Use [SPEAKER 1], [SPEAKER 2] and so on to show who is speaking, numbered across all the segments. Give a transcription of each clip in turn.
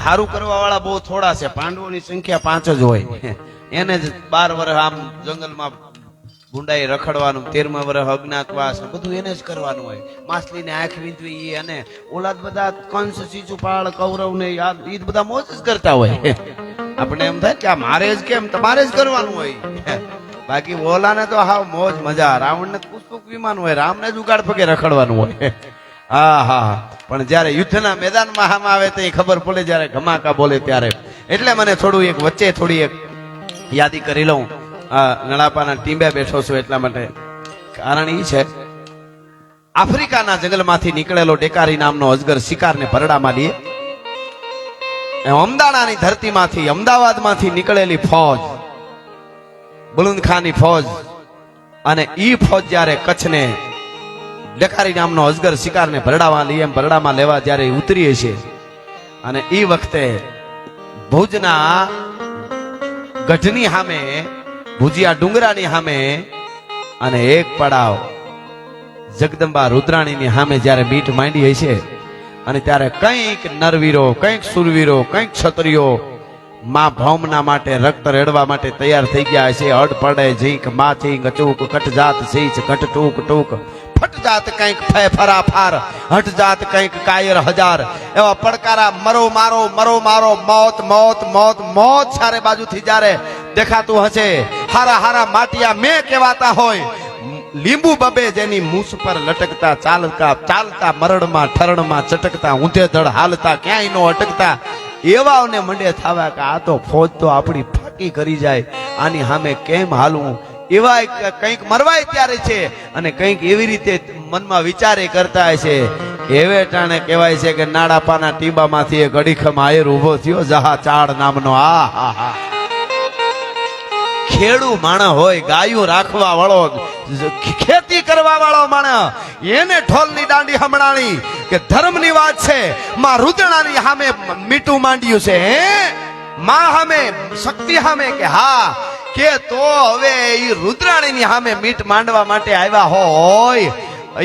[SPEAKER 1] હારું કરવા વાળા બહુ થોડા છે. પાંડવોની સંખ્યા 5 જ હોય. એને જ 12 વર્ષ આમ જંગલમાં ભૂંડાઈ રખડવાનું, 13મા વર્ષ અજ્ઞાતવાસ બધું એને જ કરવાનું હોય. માછલીને આંખ વીંધવી અને ઓલા બધા કંસ, શિશુપાળ, કૌરવ ને યાદ એ બધા મોજ જ કરતા હોય. આપણે એમ થાય કે આ મારે જ કેમ, તમારે જ કરવાનું હોય. બાકી ઓલાને તો હાવ મોજ મજા. રાવણ ને પુષ્પક વિમાન હોય, રામને જ ઉગાડ પગે રખડવાનું હોય. હા હા, પણ જયારે યુદ્ધના મેદાનમાં હામ આવે તો ખબર પડે, જયારે ધમાકા બોલે ત્યારે. એટલે મને થોડું એક વચ્ચે થોડી એક યાદી કરી લઉં. નળાપાના ટીંબે બેઠો છું એટલા માટે. કારણ એ છે, આફ્રિકાના જંગલમાંથી નીકળેલો ડેકારી નામનો અજગર શિકારને ભરડામાં લે. અમદાણાની ધરતીમાંથી, અમદાવાદમાંથી નીકળેલી ફૌજ, બુલંદ ખાનની ફૌજ, અને ઈ ફૌજ જયારે કચ્છને ડેકારી નામનો અજગર શિકારને ભરડામાં લેવા જયારે ઉતરીએ છે, અને ઈ વખતે ભુજના ગઢની સામે, ભુજિયા ડુંગરાની સામે, અને એક પડાવ જગદંબા રુદ્રાણીની સામે જયારે મીટ માંડી છે, અને ત્યારે કંઈક નરવીરો, કંઈક સુરવીરો, કંઈક ક્ષત્રિયો માં ભૌમના માટે, રક્ત રેડવા માટે તૈયાર થઈ ગયા છે. અડ પડે ઝીંક માથી ગચૂક, કટ જાત સીચ ઘટ ટૂક ટૂક, ફટ જાત કંઈક ફે ફરા ફાર, હટ જાત કંઈક કાયર હજાર, એવા પડકારા મરો મારો, મરો મારો, મોત મોત મોત મોત ચારે બાજુથી જ્યારે દેખાતું હશે. હારા હારા માટિયા મેં કહેવાતા હોય, લીંબુ બબે જેની મૂછ પર લટકતા, ચાલતા મરડમાં ઠરણમાં ચટકતા, ઊંધે ધડ હાલતા, ક્યાંય નો અટકતા, એવાઓને મંડે થાવા કે આ તો ફૌજ તો આપણી ફાકી કરી જાય, આની સામે કેમ હાલવું. એવા કંઈક મરવાય ત્યારે છે, અને કંઈક એવી રીતે મનમાં વિચારે કરતા છે. એવે ટાણે કહેવાય છે કે નાડાપાના ટીબામાંથી એક અડીખમ આયર ઉભો થયો, જહા ચાડ નામનો. આ હા હા, ખેડૂ માણસ હોય, ગાયું રાખવા વાળો, ખેતી કરવા વાળો માણસ, એને ઢોલની દાંડી હમણાણી કે ધર્મની વાત છે. માં રુદ્રણાની સામે મીઠું માંડ્યું છે, માં સામે, શક્તિ સામે, કે હા કે તો હવે ઈ રુદ્રાણીની સામે મીઠ માંડવા માટે આવ્યા હોય,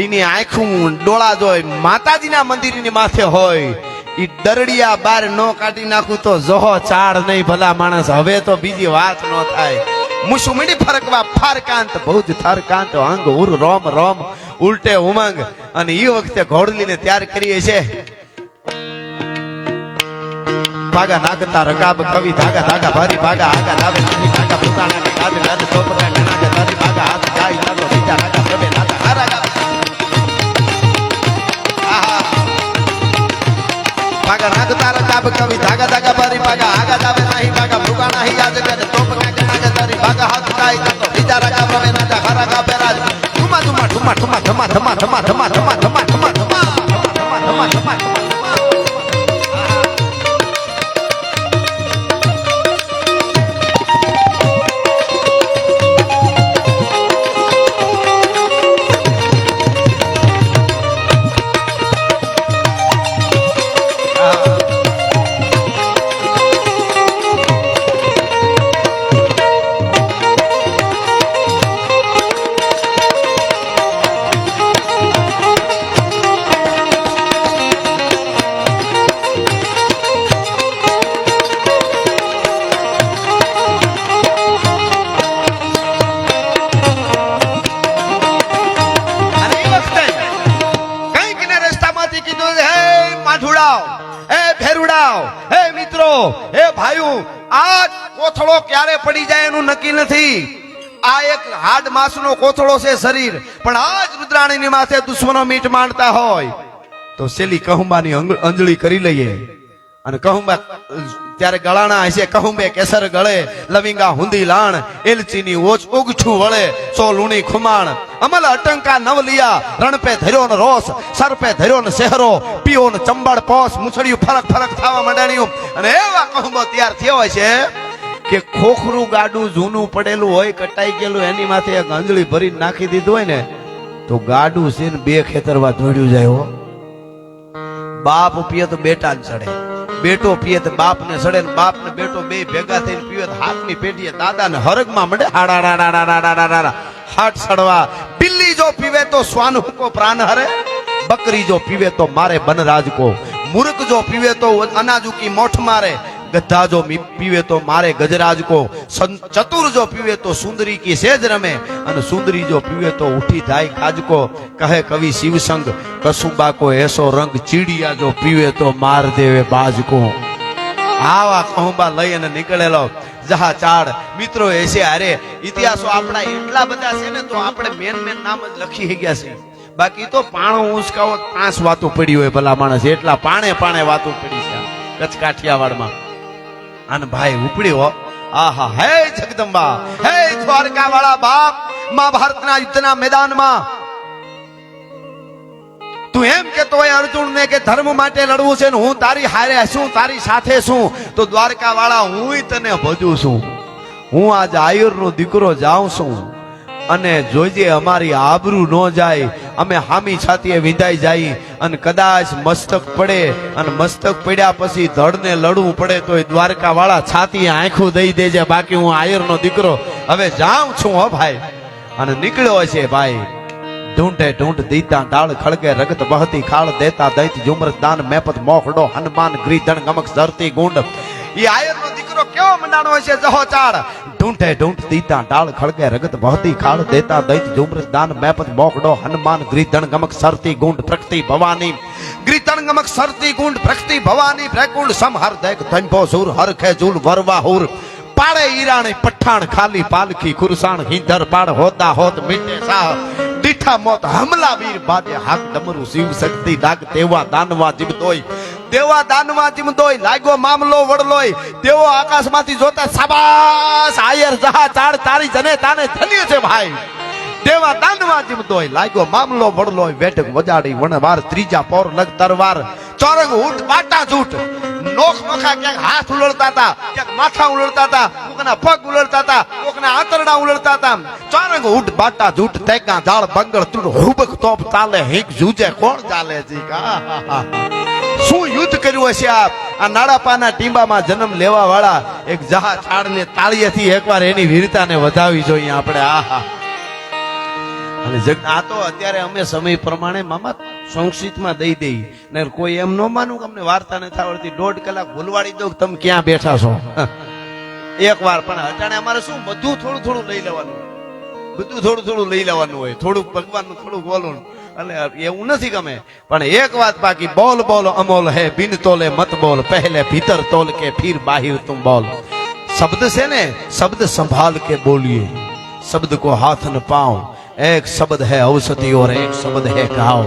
[SPEAKER 1] એની આંખું ડોળા જોઈ માતાજીના મંદિરની માથે હોય, ઈ દરડિયા બાર નો કાઢી નાખું તો જોહો ચાડ નહીં ભલા માણસ. હવે તો બીજી વાત ન થાય. મુસુમડી ફરકવા ફારકાંત, ભુજ થરકાંત, અંગ ઉર રોમ રોમ, ઉલટે ઉમંગ. અને એ વખતે ઘોડલીને તૈયાર કરીએ છે. ભાગા નાગતા રકાબ કવિ, ધાગા ધાગા ભારી, ભાગા આગા લાવે નાની ધાગા પુતાણા ગાદ ગાદ ચોપરા નાગા ધારી, ભાગા હાથ ગાય લાગો બીજા નાગા પ્રભે નાગા હારા ગા. ભાગા નાગતા રકાબ કવિ, ધાગા ધાગા ભારી, ભાગા આગા લાવે નાહી ભાગા પુતાણા હી યાદ ગાદ ચોપરા નાગા ધારી, ભાગા હાથ ગાય લાગો બીજા નાગા પ્રભે નાગા હારા ગા. બેરાજ ઠુમા ઠુમા ઠુમા ઠુમા ઠમા ઠમા ઠમા ઠમા ઠમા ઠમા ઠમા ઠમા ઠમા ઠમા ઠમા. કોથળો ક્યારે પડી જાય એનું નક્કી નથી. આ એક હાડ માંસનો કોથળો છે શરીર, પણ આજ રુદ્રાણીની માથે દુશ્મનો મીટ માંડતા હોય તો સેલી કહુંબાની અંજળી કરી લઈએ. અને કહુંબા ત્યારે ગળાણા હશે, કહુંબે કેસર ગળે, લવિંગા હુંદી લાણ, એલચીની ઓચ ઉગછું વળે, સો લુણી ખુમાણ, અમલ અટંકા નવ લિયા, રણ પે ધર્યો ને રોસ, સર પે ધર્યો ને શહેરો, પીઓ ને ચંબળ પોસ, મુછડિયું ફરક ફરક થવા માંડ્યું. અને એવા કહુંબો તૈયાર થયો હોય છે કે ખોખરું ગાડું જૂનું પડેલું હોય, કટાઈ ગયેલું, એની માથે એક અંજળી ભરીને નાખી દીધું હોય ને તો ગાડું છે ને 2 ખેતરવા દોડ્યું જાય. હો, બાપ પીએ તો બેટા ને ચડે, બેટો પીએ તો બાપ ને ચડે, ને બાપ ને બેટો બે ભેગા થઈને પીવે તો હાથની પેટીએ દાદા ને હરગમાં મળે હાથ સડવા. બિલ્લી જો પીવે તો શ્વાન કો પ્રાણ હરે, બકરી જો પીવે તો મારે બનરાજ કો, મૂર્ખ જો પીવે તો અનાજ કી મોઠ મારે, ગધા જો પીવે તો મારે ગજરાજ કો, ચતુર જો પીવે તો સુંદરી કી સેજ રમે, અને સુંદરી જો પીવે તો ઉઠી જાય કાજકો. કહે કવિ શિવસંગ કસુંબા કો એસો રંગ, ચીડિયા જો પીવે તો માર દેવે બાજકો. આવા કહુંબા લઈ અને નીકળેલો જહા ચાડ. મિત્રો એસે અરે ઇતિહાસો આપણા એટલા બધા છે ને, તો આપણે મેન નામ જ લખી ગયા છે. બાકી તો પાણો ઉંચકાવો 5 વાતો પડી હોય ભલા માણસ, એટલા પાણે વાતો પડી છે કચ્છ કાઠિયાવાડમાં. અને ભાઈ ઉપડ્યો, આહા, હે જગદંબા, હે દ્વારકા વાળા બાપ, મહાભારતના યુદ્ધના મેદાનમાં તું એમ કેતો હોય અર્જુન ને કે ધર્મ માટે લડવું છે ને હું તારી હારે છું, તારી સાથે છું, તો દ્વારકા વાળા હું તને ભજું છું. હું આજ આયુર નો દીકરો જાઉં છું, અને જોજે અમારી આબરૂ ન જાય, અમે હામી છાતીએ વિંધાઈ જાય, અને કદાચ મસ્તક પડે, અને મસ્તક પડ્યા પછી ધડને લડવું પડે તો દ્વારકા વાળા છાતીએ આંખું દઈ દેજે, બાકી હું આયુર નો દીકરો હવે જાઉં છું. હો ભાઈ. અને નીકળ્યો છે ભાઈ. ઢૂંઢે ઢૂંઢ દીતા ડાળ ખળગે, રગત બહતી ખાળ દેતા દૈત જુમરત દાન મેપત મોખડો હનુમાન ગ્રીધણ ગમક ધરતી ગુંડ. ઈ આયર નો દીકરો કેવો મંડાણો છે જહો ચાડ. ઢૂંઢે ઢૂંઢ દીતા ડાળ ખળગે, રગત બહતી ખાળ દેતા દૈત જુમરત દાન મેપત મોખડો હનુમાન ગ્રીધણ ગમક સરતી ગુંડ. પ્રકૃતિ ભવાની ગ્રીધણ ગમક સરતી ગુંડ, પ્રકૃતિ ભવાની પ્રકુંડ સમહર દેખ ધંભો સુર હરખે જુલ વરવા હુર. પાડે ઈરાણી પઠાણ ખાલી પાલખી ખુરસાણ, હિંદર પાડ હોતા હોત મીટે સાહ, દીઠા મોત હમલા વીર બાજે હાથ ડમરું શિવ શક્તિ ડાગ. તેવા દાનવા જીમતોય, દેવા દાનવા જીમતોય, લાગ્યો મામલો વડલોય, તેવો આકાશમાંથી જોતા શાબાશ આયર જહા ચાડ, તારી જને તાને ધન્ય છે ભાઈ. દેવા દાનવા જીમતોય, લાગ્યો મામલો વડલોય, વેટક વજાડી વણવાર, ત્રીજા પોર લગ તરવાર, ચોરંગ ઊંટ બાટા જૂટ. નોખ નોખા ક્યાંક હાથ ઉલળતા હતા, ક્યાંક માથા ઉલળતા હતા, કોકના પગ ઉલળતા હતા, કોકના આંતરડા ઉલળતા હતા. ચોરંગ ઊંટ બાટા જૂટ, તેગા ઝાડ બંગળ તુડ, હુબક તોપ તાલે હિંક જૂજે કોણ ચાલે છે. શું યુદ્ધ કર્યું હશે આ નાડાપાના ટીંબામાં જન્મ લેવા વાળા એક જહા છાડને તાળીએથી એકવાર એની વીરતાને વધાવી જોઈએ આપણે. આહા. અને આ તો અત્યારે અમે સમય પ્રમાણે મામા સંક્ષિપ્તમાં દઈ દઈ ને, કોઈ એમ ન માનું કે અમને વાર્તા નથી આવડતી, 1.5 કલાક ભૂલવાડી દો તમે ક્યાં બેઠા છો એક વાર. પણ અટાણે અમારે શું બધું થોડું લઈ લેવાનું, બધું થોડું લઈ લેવાનું હોય, થોડુંક ભગવાનનું થોડુંક બોલવાનું, એટલે એવું નથી ગમે. પણ એક વાત બાકી, બોલ બોલ અમોલ હે, બિન તોલે મત બોલ, પહેલે ભીતર તોલ કે ફિર બાહિર તુમ બોલ. શબ્દ છે ને, શબ્દ સંભાળ કે બોલીએ, શબ્દ કો હાથ ન પાઓ, એક શબ્દ હે ઔષધિ ઓર એક શબ્દ હે ઘાવ.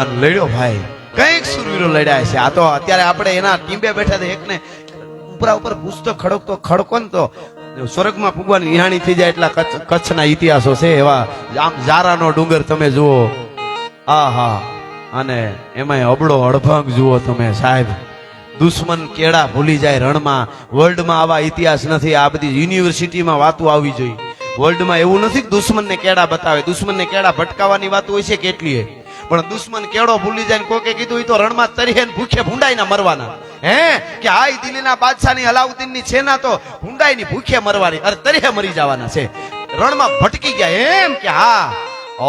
[SPEAKER 1] અને લડ્યો ભાઈ, કઈક સુરવીરો લડ્યા છે. આ તો અત્યારે આપણે એના ટીંબે બેઠા છે, એકને ઉપરા ઉપર પૂછતો ખડકો ને તો સ્વર્ગમાં ભગવાન વિહાણી થઈ જાય એટલા કચ્છના ઇતિહાસો છે. એવા આમ જારાનો ડુંગર તમે જુઓ, આહા. અને એમાંય અબડો અડભંગ જુઓ તમે સાહેબ, દુશ્મન કેળા ભૂલી જાય રણમાં. વર્લ્ડમાં આવા ઇતિહાસ નથી, આ બધી યુનિવર્સિટીમાં વાતો આવવી જોઈએ. વર્લ્ડમાં એવું નથી કે દુશ્મનને કેળા બતાવે, દુશ્મનને કેળા ભટકાવવાની વાત હોય છે કેટલી, પણ દુશ્મન કેળો ભૂલી જાય. કોકે કીધું એ તો રણમાં તરીહે ભૂખે ભૂંડાઈના મરવાના. હે કે આ દિલ્હીના બાદશાહની અલાઉદ્દીનની છેના તો ભૂંડાઈની ભૂખે મરવાની, અરે તરીહે મરી જવાના છે. રણમાં ભટકી ગયા એમ કે હા,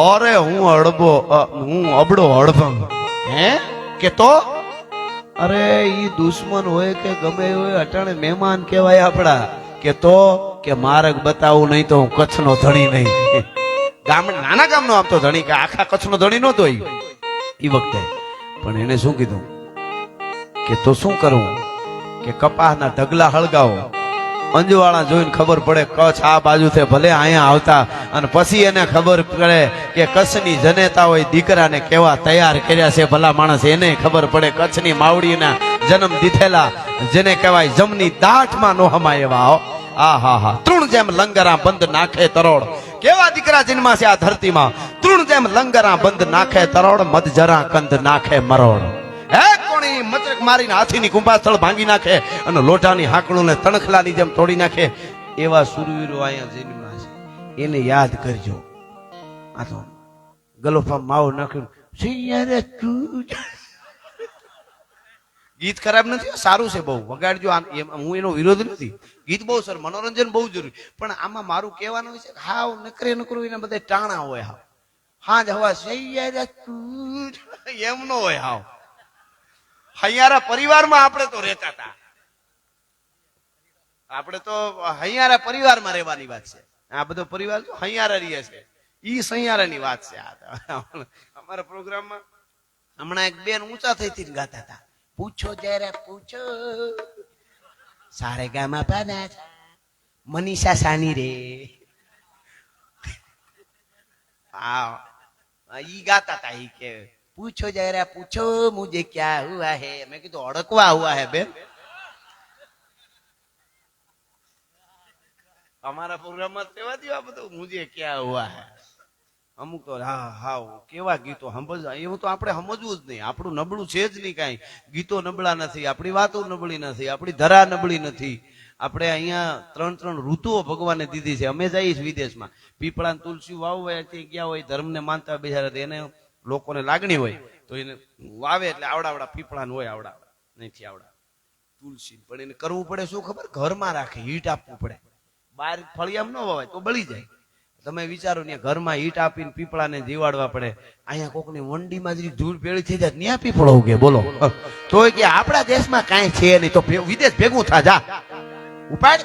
[SPEAKER 1] અરે હું અબડો અડભંગ. હે કે તો અરે ઈ દુશ્મન હોય કે ગમે હોય, અટાણે મહેમાન કહેવાય આપડા. કે તો કે માર્ગ બતાવું નહીં તો હું કચ્છનો ધણી નહીં. નાના ગામનો આમ તો ધણી, કે આખા કચ્છનો ધણી નહોતો એ વખતે. પણ એને શું કીધું કે તો શું કરવું, કે કપાસના ઢગલા હળગાવો, અંજવાળા જોઈને ખબર પડે કચ્છ આ બાજુ છે, ભલે અહીંયા આવતા. અને પછી એને ખબર પડે કે કચ્છની જનેતા હોય દીકરાને કેવા તૈયાર કર્યા છે ભલા માણસ, એને ખબર પડે કચ્છની માવડીના જન્મ દીધેલા જેને કહેવાય જમની દાઢમાં નો હમાય એવા. આહા. તૃણ જેમ લંગરા બંધ નાખે તરોડ, કેવા દીકરા જન્મા છે આ ધરતીમાં. તૃણ જેમ લંગરા બંધ નાખે તરોડ, મધ જરા કંદ નાખે મરોડ. હે કોણી મચરક મારીને હાથીની કુંભાસ્થળ ભાંગી નાખે, અને લોઢાની હાકડું ને તણખલાની જેમ તોડી નાખે. એવા સુરવીરો અહીંયા જન્મા છે, એને યાદ કરજો. આ તો ગલોફા માવો નાખ્યું ગીત ખરાબ નથી, સારું છે બહુ, વગાડજો. હું એનો વિરોધ નથી, ગીત બહુ સર, મનોરંજન બહુ જરૂરી. પણ આમાં મારું કહેવાનું છે હાવ નકરું એને બધા ટાણા હોય, હાવ જ હવા એમ નો હોય. હાવ હૈયારા પરિવારમાં આપણે તો રહેતા હતા. આપણે તો હૈયારા પરિવારમાં રહેવાની વાત છે. આ બધો પરિવાર તો હૈયારા રહે છે, ઈ સૈયારાની વાત છે. અમારા પ્રોગ્રામમાં હમણાં એક બેન ઊંચા થઈથી ગાતા હતા, પૂછો જરા પૂછો સારે ગામાં પાના મનીષા સાની રે. હા ઈ ગાતા હતા, ઈ કે પૂછો જરા પૂછો મુझे क्या हुआ है. મેં કીધું અડકવા હુઆ હે બેન. અમારા પ્રોગ્રામમાં તેવા આ બધું મુझे क्या हुआ है. અમુક તો હા હા કેવા ગીતો સમજ, એવું તો આપણે સમજવું જ નહીં. આપણું નબળું છે જ નહીં કાંઈ. ગીતો નબળા નથી, આપણી વાતો નબળી નથી, આપણી ધરા નબળી નથી. આપણે અહીંયા 3 ઋતુઓ ભગવાને દીધી છે. અમે જઈએ વિદેશમાં, પીપળા તુલસી વાવવા ગયા હોય, ધર્મને માનતા બેસાડે, એને લોકોને લાગણી હોય તો એને વાવે એટલે આવડાવડા પીપળા હોય, આવડાવડા નથી આવડા તુલસી. પણ એને કરવું પડે શું ખબર, ઘરમાં રાખે, હીટ આપવું પડે. બહાર ફળિયામ ન વવાય તો બળી જાય. તમે વિચારો ને ઘરમાં હીટ આપીને પીપળાને જીવાડવા પડે. અહીંયા કોકની વંડીમાં જ ધૂળ ભેળી થઈ જાય, ત્યાં પીપળો ઉગે. બોલો તોય કે આપણા દેશમાં કાંઈ છે નહીં, તો વિદેશ ભેગું થા જા ઉપાડ.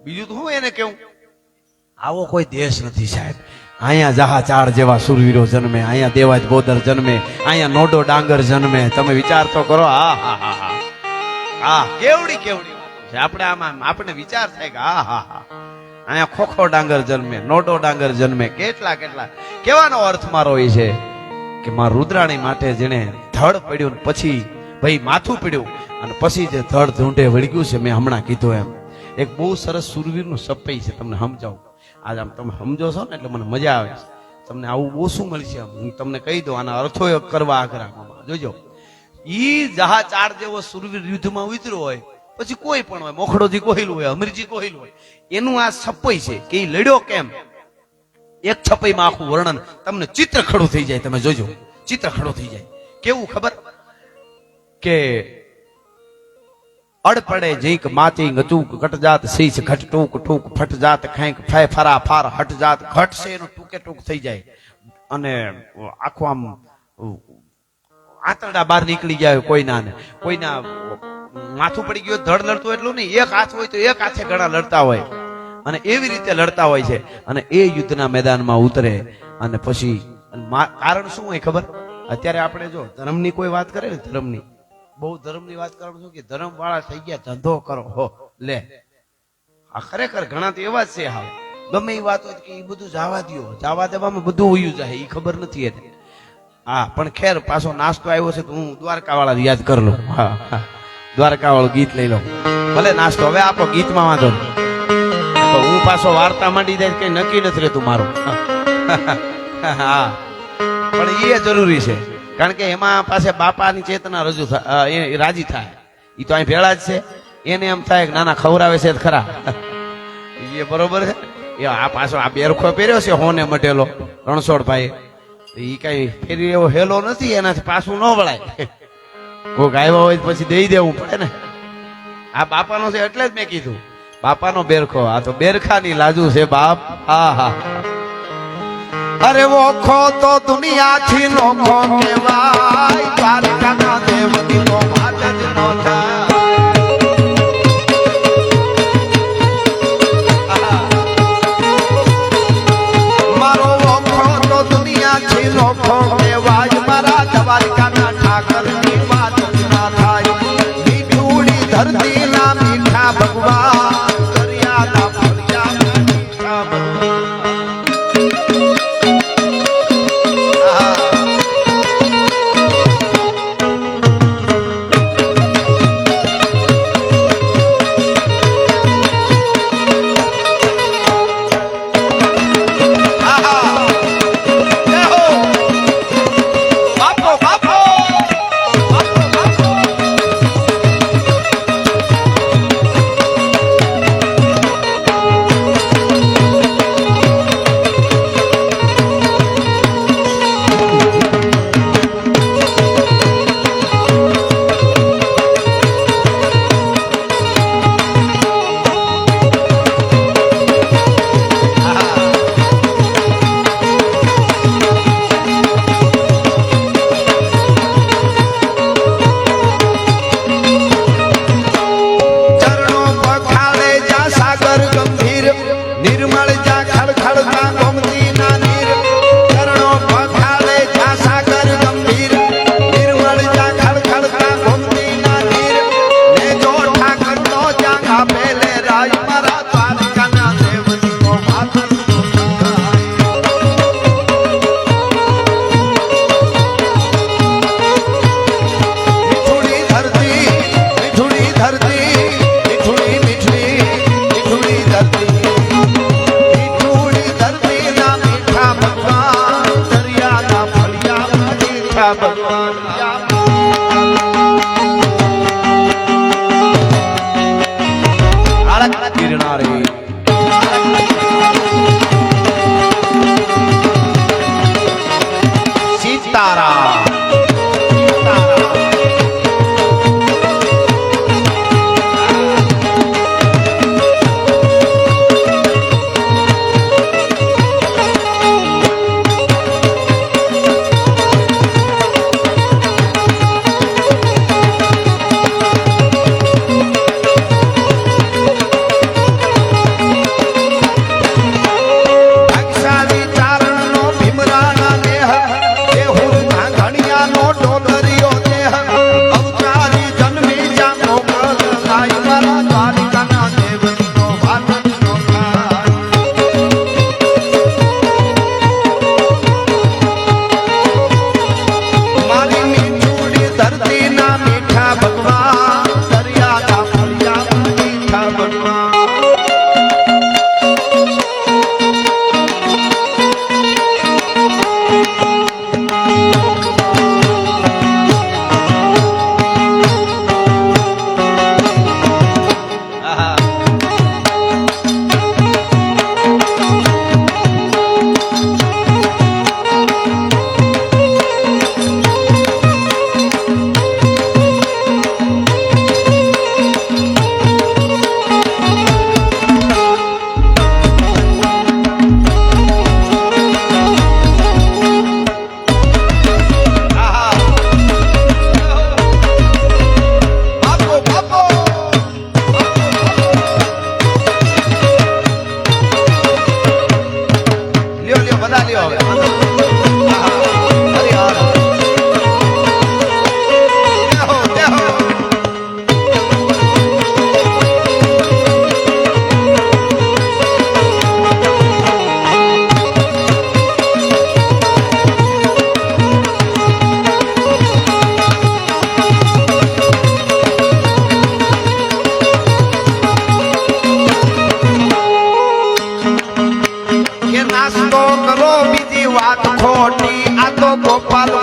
[SPEAKER 1] બીજું તો હું એને કેવું, આવો કોઈ દેશ નથી સાહેબ. અહીંયા જહા ચાર જેવા સુરવીરો જન્મે, અહીંયા દેવાજ બોદર જન્મે, અહીંયા નોડો ડાંગર જન્મે. તમે વિચાર તો કરો. હા હા હા હા હા કેવડી કેવડી આપણે આમાં આપણે વિચાર થાય કે હા હા હા અહીંયા ખોખો ડાંગર જન્મે, નોડો ડાંગર જન્મે. કેટલા કેટલા કેવાનો અર્થ મારો એ છે કે મારા રુદ્રાણી માટે જેને ધડ પડ્યું પછી ભાઈ માથું પડ્યું અને પછી જે ધડ ઢૂંઢે વળગ્યું છે, મેં હમણાં કીધું એમ એક બહુ સરસ સુરવીરનું સપઈ છે. તમને સમજાવું, આજ આમ તમે સમજો છો ને એટલે મને મજા આવે છે. તમને આવું ઓછું મળશે, હું તમને કહી દઉં. આના અર્થો કરવા આગ્રહમાં જોજો. ઈ જહા ચાર જેવો સુરવીર યુદ્ધમાં ઉતર્યો હોય, પછી કોઈ પણ હોય, મોખડોજી કોહિલું હોય, અમીરજી કોહિલું હોય, એનું આ છપઈ છે કે એ લડ્યો કેમ. એક છપઈમાં આખું વર્ણન તમને ચિત્ર ખડું થઈ જાય. તમે જોજો, ચિત્ર ખડું થઈ જાય. કેવું ખબર કે અડ પડે જીંક માતી ગચૂક ઘટ જાત શીશ ઘટ ટૂંક ટૂંક ફટ જાત ખાંક ફે ફરા ફાર હટ જાત ઘટ છે એનું ટૂંકે ટૂંક થઈ જાય અને આખું આમ આંતરડા બહાર નીકળી જાય. કોઈના માથું પડી ગયું ધડ લડતું એટલું નહીં, એક હાથ હોય તો એક હાથે ઘણા લડતા હોય અને એવી રીતે લડતા હોય છે. અને એ યુદ્ધના મેદાનમાં ઉતરે અને પછી કારણ શું હોય ખબર. અત્યારે આપણે જો ધર્મની કોઈ વાત કરે ને, ધર્મની બહુ ધર્મની વાત કરવાનું શું કે ધર્મ વાળા થઈ ગયા, ધંધો કરો હો લે. આ ખરેખર ઘણા તો એવા જ છે. હા ગમે એ વાત હોય કે એ બધું જવા દો, જવા દેવામાં બધું ઉયું જાય, એ ખબર નથી એને. હા પણ ખેર પાછો નાસ્તો આવ્યો છે તો હું દ્વારકા વાળા યાદ કરી લઉં. હા હા દ્વારકા વાળું ગીત લઈ લઉં. ભલે નાસ્તો હવે આપો ગીતમાં વાંધો તો હું પાછો વાર્તા માંડી જાય કઈ નક્કી નથી રહેતું મારું. હા પણ એ જરૂરી છે, કારણ કે એમાં પાસે બાપાની ચેતના રજૂ થાય, રાજી થાય. એ તો અહીં ભેળા જ છે, એને એમ થાય કે નાના ખવરાવે છે ખરા. એ બરોબર છે. એ આ પાછો આ બેરખો પહેર્યો છે હોને મટેલો રણછોડભાઈ, એ કઈ ફેરી એવો હેલો નથી, એનાથી પાછું ન વળાય. કોક આવ્યા હોય પછી દઈ દેવું પડે ને. આ બાપાનો છે એટલે જ મેં કીધું બાપાનો બેરખો. આ તો બેરખાની લાજુ છે બાપ. હા હા અરે ઓખો તો દુનિયાથી નોખો કહેવાય, દ્વારકાના દેવની તો વાત જ ન થાય. મારો ઓખો તો દુનિયાથી નોખો કહેવાય, મારા દ્વારકાના ઠાકરની વાત જ ના થાય. મીઠુડી ધરતીના મીઠા ભગવાન, દરિયાના ફળિયા મીઠા ભગવાન. મીઠા ભગવાન ગિરનારી સીતારામ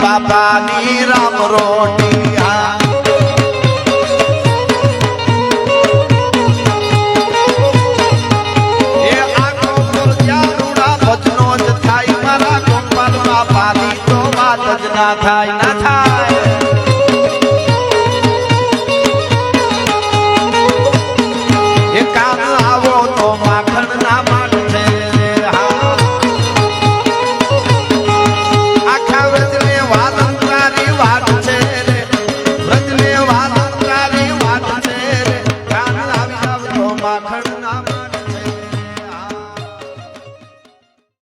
[SPEAKER 1] બાબાની રામ રોટી એ આખો રૂડા ભજનો જ થાય મારા ગોપાલ બાપાની તો વાત જ ના થાય